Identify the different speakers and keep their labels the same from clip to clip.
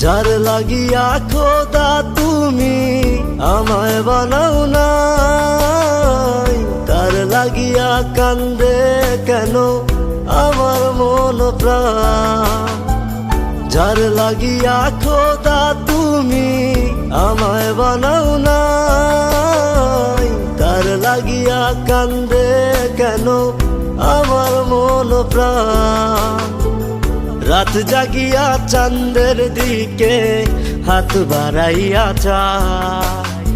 Speaker 1: যার লাগিয়া খোদা তুমি আমায় বানাও নাই, তার লাগিয়া কান্দে কেন আমার মন প্রাণ। যার লাগিয়া খোদা তুমি আমায় বানাও নাই, তার লাগিয়া কান্দে কেন আমার মন প্রাণ। রাত জাগিয়া চাঁদের দিকে হাত বাড়াইয়া চায়,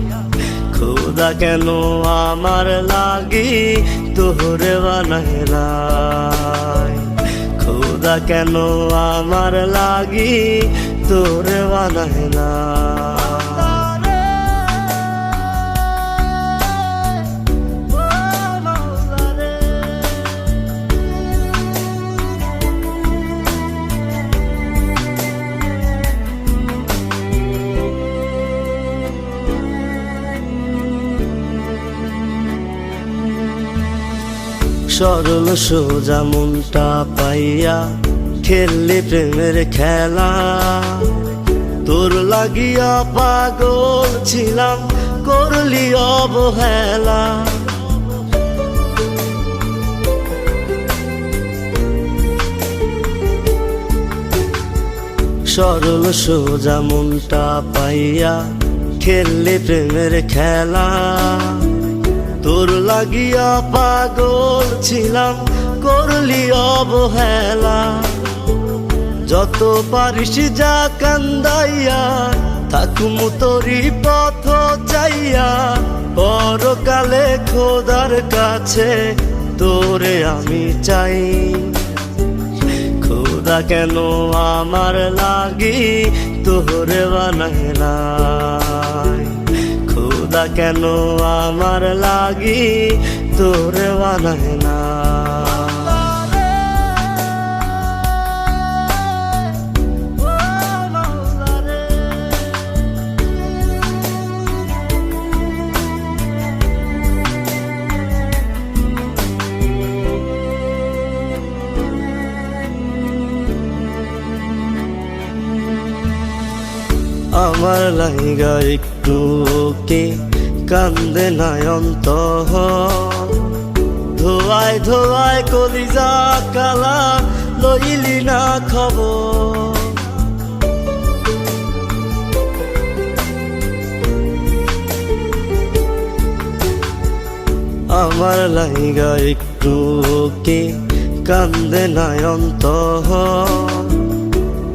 Speaker 1: খোদা কেন আমার লাগি তোরে বানায় নাই, খোদা কেন আমার লাগি তোরে বানায় নাই। সরল সোজা মনটা পাইয়া খেললি প্রেমের খেলা, তোর লাগিয়া পাগল ছিলাম করলি অবহেলা। সরল সোজা মনটা পাইয়া খেললি প্রেমের খেলা, তোর লাগিয়া পাগল ছিলাম করলি অবহেলা। যত পারিস যা কান্দাইয়া থাকুম তোরি পথ চাইয়া, পরকালে খোদার কাছে তোরে আমি চাই। খোদা কেন আমার লাগি তোরে বানায় নাই, খোদা কেন আমার লাগি তোরে বানায় নাই। আমার লাইগা একটু কে কান্দে নয়ন্ত, ধোয়ায় ধোয়ায় কলিজা কালা লইলি না খবর। আমার লাইগা একটু কে কান্দে নয়ন্ত,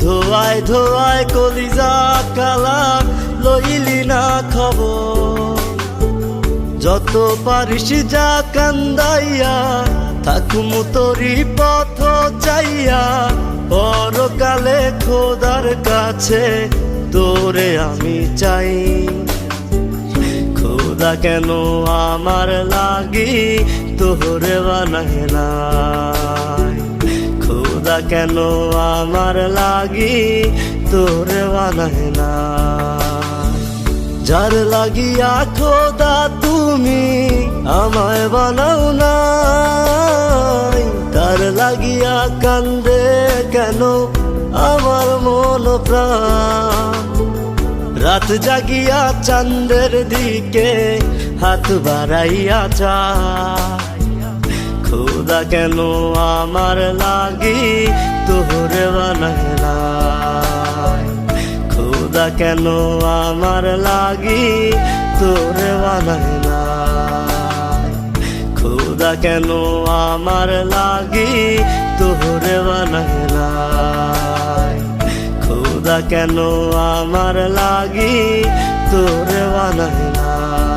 Speaker 1: ধোয়ায় ধোয়ায় কলিজা কালা লইলি না খবর। যত পারিস যা কান্দাইয়া থাকুম তোরি পথ চাইয়া, পরকালে খোদার কাছে তোরে আমি চাই। খোদা কেন আমার লাগি তোরে বানায় নাই, খোদা কেন আমার লাগি তোরে বানায় নাই। যার লাগিয়া খোদা তুমি আমায় বানাও নাই, তার লাগিয়া কান্দে কেন আমার মন প্রাণ। রাত জাগিয়া চাঁদের দিকে হাত বাড়াইয়া চায়, খোদা কেন আমার লাগি তোরে বানায় নাই, খোদা কেন আমার লাগি তোরে বানায় নাই, খোদা কেন আমার লাগি তোরে বানায় নাই, খোদা কেন আমার লাগি তোরে বানায় নাই।